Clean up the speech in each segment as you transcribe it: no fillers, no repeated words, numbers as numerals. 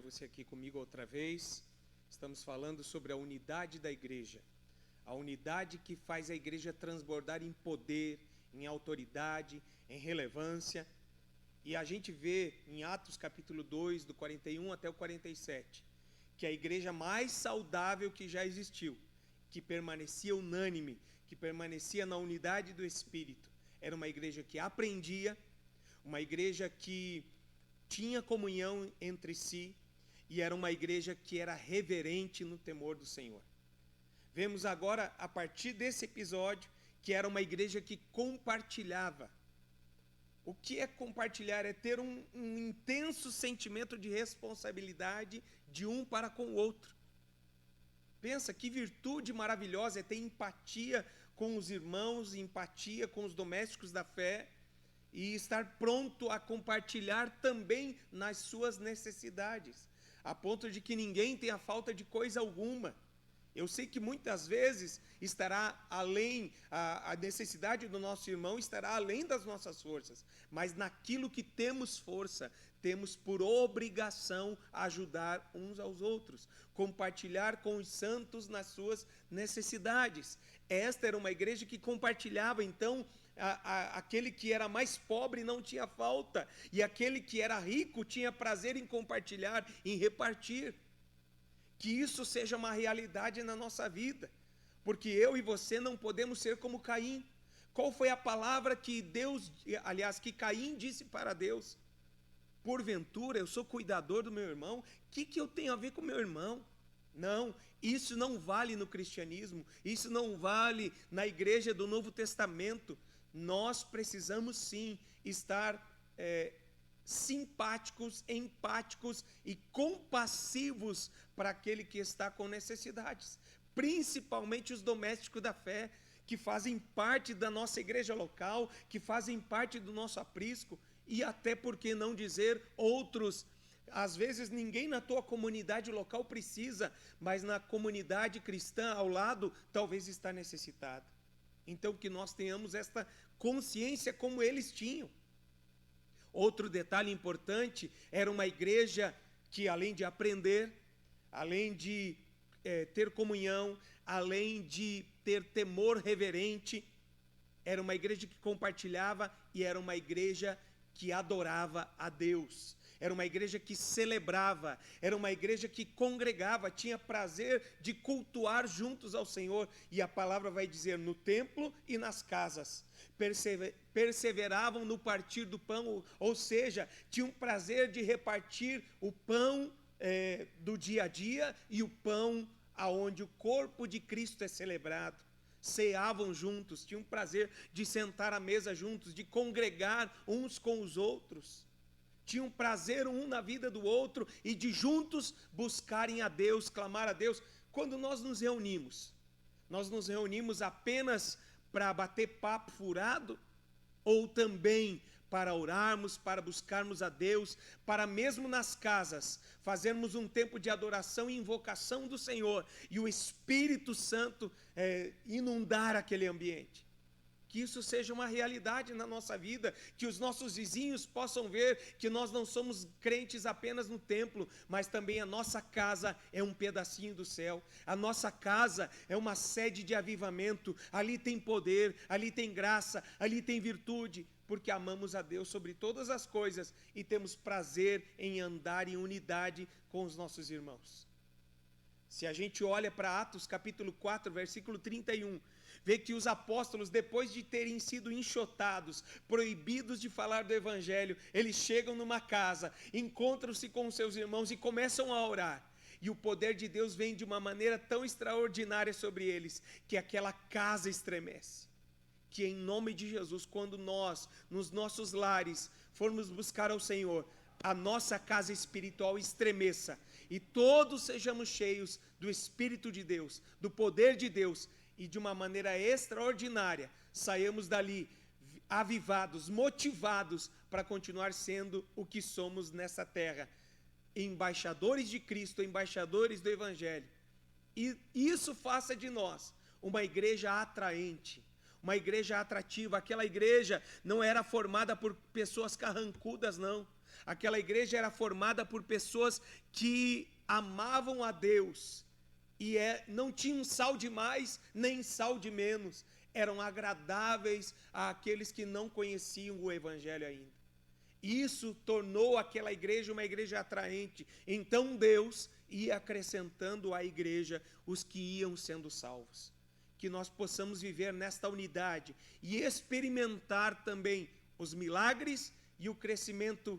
você aqui comigo outra vez. Estamos falando sobre a unidade da igreja. A unidade que faz a igreja transbordar em poder, em autoridade, em relevância. E a gente vê em Atos capítulo 2, do 41 até o 47, que a igreja mais saudável que já existiu, que permanecia unânime, que permanecia na unidade do Espírito, era uma igreja que aprendia, uma igreja que tinha comunhão entre si, e era uma igreja que era reverente no temor do Senhor. Vemos agora, a partir desse episódio, que era uma igreja que compartilhava. O que é compartilhar? É ter um intenso sentimento de responsabilidade de um para com o outro. Pensa que virtude maravilhosa é ter empatia com os irmãos, empatia com os domésticos da fé, e estar pronto a compartilhar também nas suas necessidades, a ponto de que ninguém tenha falta de coisa alguma. Eu sei que muitas vezes estará além, a necessidade do nosso irmão estará além das nossas forças, mas naquilo que temos força, temos por obrigação ajudar uns aos outros, compartilhar com os santos nas suas necessidades. Esta era uma igreja que compartilhava, então, aquele que era mais pobre não tinha falta, e aquele que era rico tinha prazer em compartilhar, em repartir. Que isso seja uma realidade na nossa vida, porque eu e você não podemos ser como Caim. Qual foi a palavra que que Caim disse para Deus? Porventura eu sou cuidador do meu irmão, o que eu tenho a ver com meu irmão? Não, isso não vale no cristianismo, isso não vale na igreja do Novo Testamento. Nós precisamos sim estar simpáticos, empáticos e compassivos para aquele que está com necessidades, principalmente os domésticos da fé, que fazem parte da nossa igreja local, que fazem parte do nosso aprisco, e até, por que não dizer, outros. Às vezes ninguém na tua comunidade local precisa, mas na comunidade cristã ao lado talvez está necessitado. Então que nós tenhamos esta consciência como eles tinham. Outro detalhe importante, era uma igreja que, além de aprender, além de ter comunhão, além de ter temor reverente, era uma igreja que compartilhava e era uma igreja que adorava a Deus. Era uma igreja que celebrava, era uma igreja que congregava, tinha prazer de cultuar juntos ao Senhor. E a palavra vai dizer, no templo e nas casas. Perseveravam no partir do pão, ou seja, tinham prazer de repartir o pão do dia a dia e o pão aonde o corpo de Cristo é celebrado. Ceavam juntos, tinham prazer de sentar à mesa juntos, de congregar uns com os outros. Tinham prazer um na vida do outro e de juntos buscarem a Deus, clamar a Deus. Quando nós nos reunimos apenas para bater papo furado, ou também para orarmos, para buscarmos a Deus, para mesmo nas casas, fazermos um tempo de adoração e invocação do Senhor, e o Espírito Santo inundar aquele ambiente. Que isso seja uma realidade na nossa vida, que os nossos vizinhos possam ver que nós não somos crentes apenas no templo, mas também a nossa casa é um pedacinho do céu, a nossa casa é uma sede de avivamento, ali tem poder, ali tem graça, ali tem virtude, porque amamos a Deus sobre todas as coisas e temos prazer em andar em unidade com os nossos irmãos. Se a gente olha para Atos capítulo 4, versículo 31, vê que os apóstolos, depois de terem sido enxotados, proibidos de falar do evangelho, eles chegam numa casa, encontram-se com seus irmãos e começam a orar. E o poder de Deus vem de uma maneira tão extraordinária sobre eles, que aquela casa estremece. Que em nome de Jesus, quando nós, nos nossos lares, formos buscar ao Senhor, a nossa casa espiritual estremeça, e todos sejamos cheios do Espírito de Deus, do poder de Deus, e de uma maneira extraordinária, saímos dali avivados, motivados para continuar sendo o que somos nessa terra, embaixadores de Cristo, embaixadores do Evangelho. E isso faça de nós uma igreja atraente, uma igreja atrativa. Aquela igreja não era formada por pessoas carrancudas, não. Aquela igreja era formada por pessoas que amavam a Deus e não tinham sal de mais nem sal de menos. Eram agradáveis àqueles que não conheciam o Evangelho ainda. Isso tornou aquela igreja uma igreja atraente. Então Deus ia acrescentando à igreja os que iam sendo salvos. Que nós possamos viver nesta unidade e experimentar também os milagres e o crescimento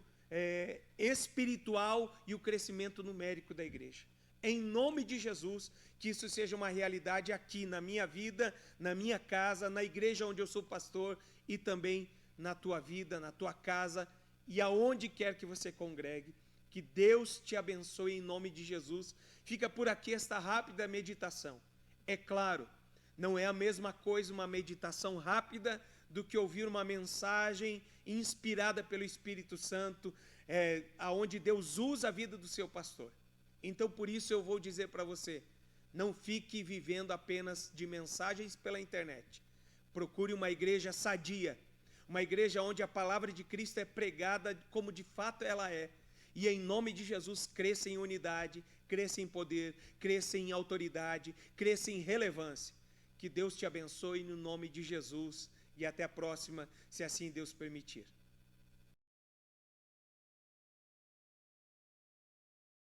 espiritual e o crescimento numérico da igreja. Em nome de Jesus, que isso seja uma realidade aqui na minha vida, na minha casa, na igreja onde eu sou pastor e também na tua vida, na tua casa e aonde quer que você congregue. Que Deus te abençoe em nome de Jesus. Fica por aqui esta rápida meditação. É claro, não é a mesma coisa uma meditação rápida do que ouvir uma mensagem inspirada pelo Espírito Santo, aonde Deus usa a vida do seu pastor. Então, por isso eu vou dizer para você, não fique vivendo apenas de mensagens pela internet. Procure uma igreja sadia, uma igreja onde a palavra de Cristo é pregada como de fato ela é. E em nome de Jesus, cresça em unidade, cresça em poder, cresça em autoridade, cresça em relevância. Que Deus te abençoe no nome de Jesus e até a próxima, se assim Deus permitir.